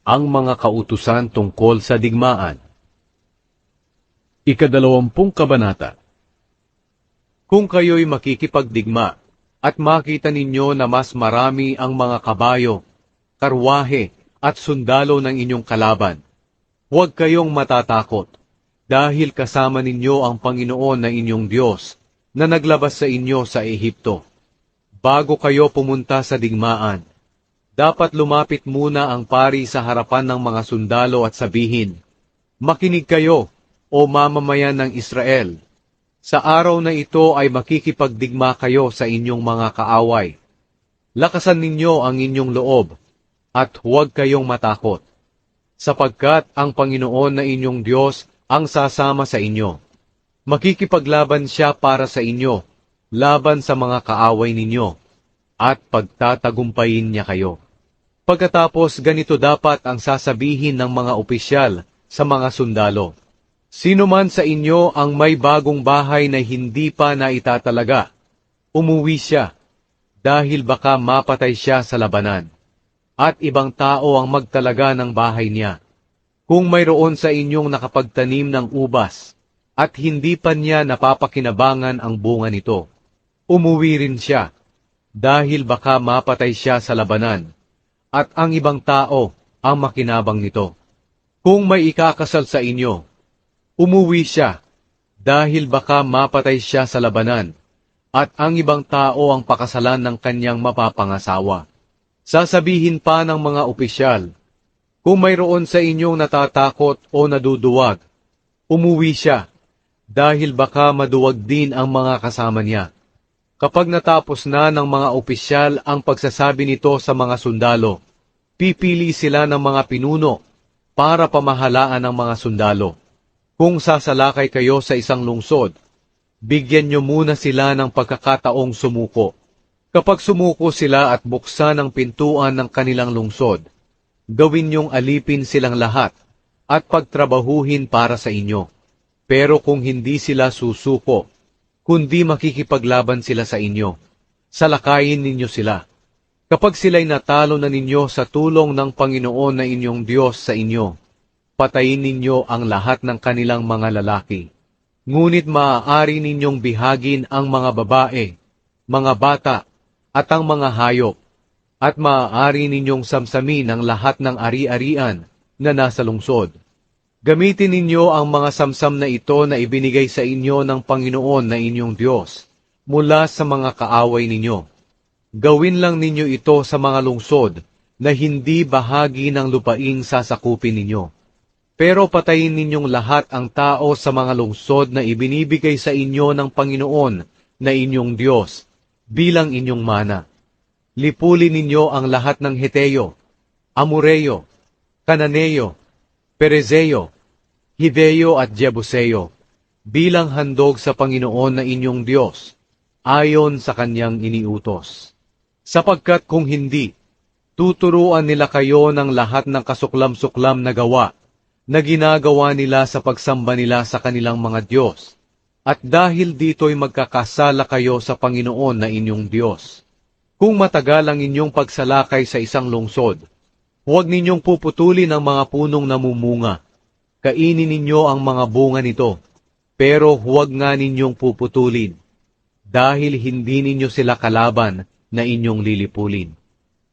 Ang mga kautusan tungkol sa digmaan. Ikadalawampung kabanata. Kung kayo'y makikipagdigma, at makita ninyo na mas marami ang mga kabayo, karwahe, at sundalo ng inyong kalaban, huwag kayong matatakot, dahil kasama ninyo ang Panginoon na inyong Diyos, na naglabas sa inyo sa Ehipto. Bago kayo pumunta sa digmaan, dapat lumapit muna ang pari sa harapan ng mga sundalo at sabihin, "Makinig kayo, o mamamayan ng Israel. Sa araw na ito ay makikipagdigma kayo sa inyong mga kaaway. Lakasan ninyo ang inyong loob, at huwag kayong matakot, sapagkat ang Panginoon na inyong Diyos ang sasama sa inyo. Makikipaglaban siya para sa inyo, laban sa mga kaaway ninyo, at pagtatagumpayin niya kayo." Pagkatapos ganito dapat ang sasabihin ng mga opisyal sa mga sundalo, "Sino man sa inyo ang may bagong bahay na hindi pa naitatalaga, umuwi siya, dahil baka mapatay siya sa labanan, at ibang tao ang magtalaga ng bahay niya. Kung mayroon sa inyong nakapagtanim ng ubas, at hindi pa niya napapakinabangan ang bunga nito, umuwi rin siya, dahil baka mapatay siya sa labanan, at ang ibang tao ang makinabang nito. Kung may ikakasal sa inyo, umuwi siya, dahil baka mapatay siya sa labanan, at ang ibang tao ang pakasalan ng kanyang mapapangasawa." Sasabihin pa ng mga opisyal, "Kung mayroon sa inyong natatakot o naduduwag, umuwi siya, dahil baka maduwag din ang mga kasama niya." Kapag natapos na ng mga opisyal ang pagsasabi nito sa mga sundalo, pipili sila ng mga pinuno para pamahalaan ang mga sundalo. Kung sasalakay kayo sa isang lungsod, bigyan nyo muna sila ng pagkakataong sumuko. Kapag sumuko sila at buksan ang pintuan ng kanilang lungsod, gawin nyong alipin silang lahat at pagtrabahuhin para sa inyo. Pero kung hindi sila susuko, kundi makikipaglaban sila sa inyo, salakayin ninyo sila. Kapag sila'y natalo na ninyo sa tulong ng Panginoon na inyong Diyos sa inyo, patayin ninyo ang lahat ng kanilang mga lalaki. Ngunit maaari ninyong bihagin ang mga babae, mga bata, at ang mga hayop, at maaari ninyong samsamin ang lahat ng ari-arian na nasa lungsod. Gamitin ninyo ang mga samsam na ito na ibinigay sa inyo ng Panginoon na inyong Diyos mula sa mga kaaway ninyo. Gawin lang ninyo ito sa mga lungsod na hindi bahagi ng lupaing sasakupin ninyo. Pero patayin ninyong lahat ang tao sa mga lungsod na ibinibigay sa inyo ng Panginoon na inyong Diyos bilang inyong mana. Lipulin ninyo ang lahat ng Heteo, Amoreo, Kananeo, Perezeo, Hiveo at Jebuseo bilang handog sa Panginoon na inyong Diyos ayon sa kanyang iniutos. Sapagkat kung hindi, tuturuan nila kayo ng lahat ng kasuklam-suklam na gawa na ginagawa nila sa pagsamba nila sa kanilang mga Diyos. At dahil dito'y magkakasala kayo sa Panginoon na inyong Diyos. Kung matagal ang inyong pagsalakay sa isang lungsod, huwag ninyong puputulin ang mga punong namumunga. Kainin ninyo ang mga bunga nito, pero huwag nga ninyong puputulin, dahil hindi ninyo sila kalaban na inyong lilipulin.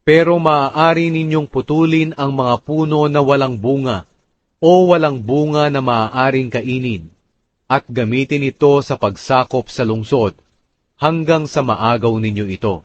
Pero maaari ninyong putulin ang mga puno na walang bunga, o walang bunga na maaaring kainin, at gamitin ito sa pagsakop sa lungsod, hanggang sa maagaw ninyo ito.